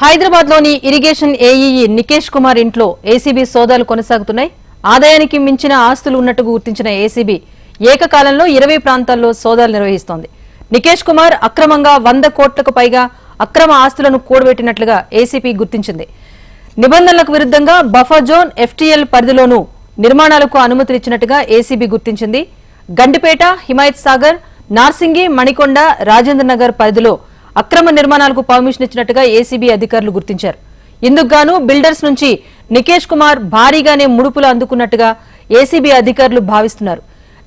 హైదరాబాద్ లోని irrigation AEE Nikesh Kumar ఇంట్లో ACB సోదాలు కొనసాగుతున్నాయి. ఆదాయానికి మించిన ఆస్తులు ఉన్నట్టు గుర్తించిన ఏసీబీ ఏకకాలంలో 20 ప్రాంతాల్లో సోదాలు నిర్వహిస్తోంది. నికేష్ కుమార్ అక్రమంగా 100 కోట్లకు పైగా అక్రమ ఆస్తులను కూడబెట్టినట్లుగా ఏసీబీ గుర్తించింది. నిబంధనలకు విరుద్ధంగా బఫర్ జోన్ ఎఫ్టీఎల్ పరిధిలోనూ నిర్మాణాలకు అనుమతినిచ్చినట్టుగా ఏసీబీ గుర్తించింది. గండిపేట, హిమాయత్ సాగర్, నార్సింగి, మణికొండ, రాజేంద్రనగర్ పరిధిలో అక్రమ నిర్మాణాలకు పర్మిషన్ ఇచ్చినట్టుగా ఏసీబీ అధికారులు గుర్తించారు. ఇందుకు గాను బిల్డర్స్ నుంచి నికేష్ కుమార్ భారీగానే ముడుపులు అందుకున్నట్టుగా ఏసీబీ అధికారులు భావిస్తున్నారు.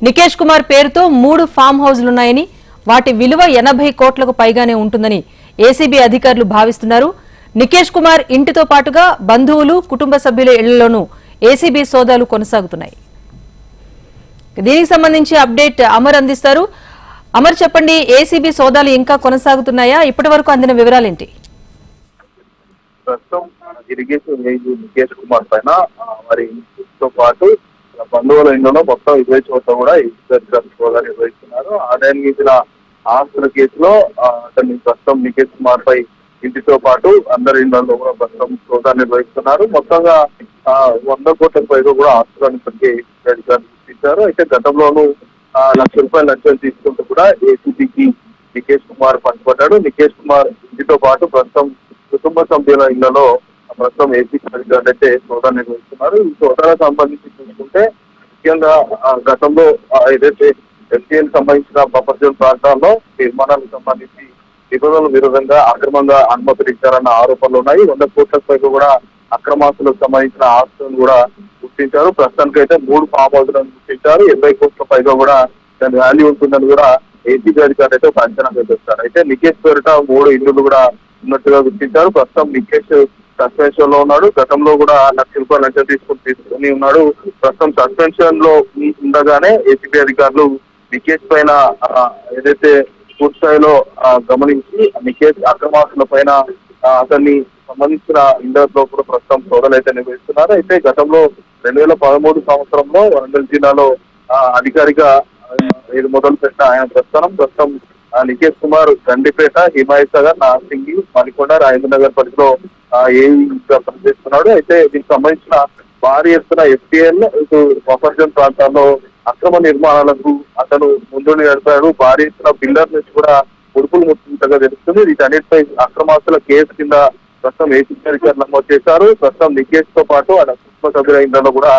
నికేష్ కుమార్ పేరుతో 3 ఫామ్ హౌజ్లున్నాయని, వాటి విలువ 80 కోట్లకు పైగానే ఉంటుందని ఏసీబీ అధికారులు భావిస్తున్నారు. నికేష్ కుమార్ ఇంటితో పాటుగా బంధువులు, కుటుంబ సభ్యుల ఇళ్లలోనూ ఏసీబీ సోదాలు కొనసాగుతున్నాయి. దీనికి సంబంధించి అప్డేట్ అమర్ అందిస్తారు. అమర్, చెప్పండి, ఏసీబీ సోదాలు ఇంకా కొనసాగుతున్నాయా? ఇప్పటి వరకు అందిన వివరాలేంటి? ప్రస్తుతం ఇరిగేషన్ నికేష్ కుమార్ పైన మరి ఇంటితో పాటు బంధువుల ఇంట్లో మొత్తం 20 చోట్ల కూడా సోదాలు నిర్వహిస్తున్నారు. ఆదాయానికి మించిన ఆస్తుల కేసులో అతన్ని ప్రస్తుతం నికేష్ కుమార్ పై ఇంటితో పాటు అందరి ఇళ్లలో కూడా ప్రస్తుతం సోదాలు నిర్వహిస్తున్నారు. మొత్తంగా 100 కోట్ల పైగా కూడా ఆస్తులను ఇప్పటికే అధికారులు గుర్తించారు. అయితే గతంలోనూ ₹1,00,000 లంచాలు తీసుకుంటూ కూడా ఏసీబీకి నికేష్ కుమార్ పట్టుబడ్డాడు. నికేష్ కుమార్ ఇంటితో పాటు ప్రస్తుతం కుటుంబ సభ్యుల ఇళ్లలో ప్రస్తుతం ఏసీబీ అధికారులు అయితే సోదాలు నిర్వహిస్తున్నారు. ఈ సోదాలకు సంబంధించి చూసుకుంటే ముఖ్యంగా గతంలో ఏదైతే ఎఫ్టీఎల్ సంబంధించిన బఫర్ జోన్ ప్రాంతాల్లో నిర్మాణాలకు సంబంధించి నిబంధనల విరుద్ధంగా అక్రమంగా అనుమతులు ఇచ్చారన్న ఆరోపణలు ఉన్నాయి. 100 కోట్లకు పైగా కూడా అక్రమాస్తులకు సంబంధించిన ఆస్తులను కూడా గుర్తించారు. ప్రస్తుతానికైతే 3 ఫామ్ హౌస్లను గుర్తించారు. 80 కోట్ల పైగా కూడా దాని వాల్యూ ఉంటుందని కూడా ఏసీబీ అధికారులు అయితే ఒక అంచనా వేస్తారు. అయితే నికేష్ పేరిట 3 ఇళ్లు కూడా ఉన్నట్టుగా గుర్తించారు. ప్రస్తుతం నికేష్ సస్పెన్షన్ లో ఉన్నాడు. గతంలో కూడా ₹1,00,000 లంచం తీసుకుని ఉన్నాడు. ప్రస్తుతం సస్పెన్షన్ లో ఉండగానే ఏసీబీ అధికారులు నికేష్ పైన ఏదైతే పూర్తి స్థాయిలో గమనించి నికేష్ అక్రమాస్తుల పైన అతన్ని సంబంధించిన ఇళ్లలో కూడా ప్రస్తుతం సోదాలు అయితే నిర్వహిస్తున్నారు. అయితే గతంలో 2013 సంవత్సరంలో వరంగల్ జిల్లాలో అధికారిగా ఇది మొదలు పెట్టిన ఆయన ప్రస్తుతం నికేష్ కుమార్ గండిపేట, హిమాయత్ సాగర్, నార్సింగి, మణికొండ, రాజేంద్రనగర్ పరిధిలో ఏఈగా పనిచేస్తున్నాడు. అయితే దీనికి సంబంధించిన భారీ ఎత్తున ఎఫ్టీఎల్ బఫర్ జోన్ ప్రాంతాల్లో అక్రమ నిర్మాణాలకు అతను ముందు నడిపాడు. భారీ ఎత్తున బిల్డర్ నుంచి కూడా ఉడుపులు ముట్టినట్టుగా తెలుస్తుంది. వీటన్నిటిపై అక్రమాస్తుల కేసు కింద ప్రస్తుతం ఏసీబీ అధికారులు నమోదు చేశారు. ప్రస్తుతం నికేష్ తో పాటు ఆయన కుటుంబ సభ్యుల ఇంట్లో కూడా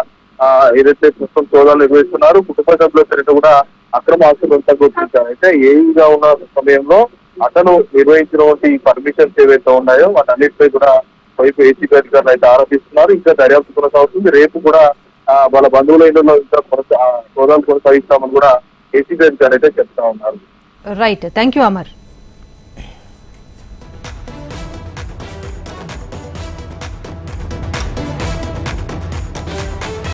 ఏదైతే ప్రస్తుతం సోదాలు నిర్వహిస్తున్నారు. కుటుంబ సభ్యుల పేరిట కూడా అక్రమ ఆస్తులు గుర్తించారు. అయితే ఏఈగా ఉన్న సమయంలో అతను నిర్వహించినటువంటి పర్మిషన్స్ ఏవైతే ఉన్నాయో వాటన్నిటిపై కూడా వైపు ఏసీబీ అధికారులు అయితే ఆరోపిస్తున్నారు. ఇంకా దర్యాప్తు కొనసాగుతుంది. రేపు కూడా వాళ్ళ బంధువుల ఇంట్లో ఇంకా సోదాలు కొనసాగిస్తామని కూడా ఏసీబీ అధికారులు అయితే చెప్తా ఉన్నారు. Right, thank you Amar.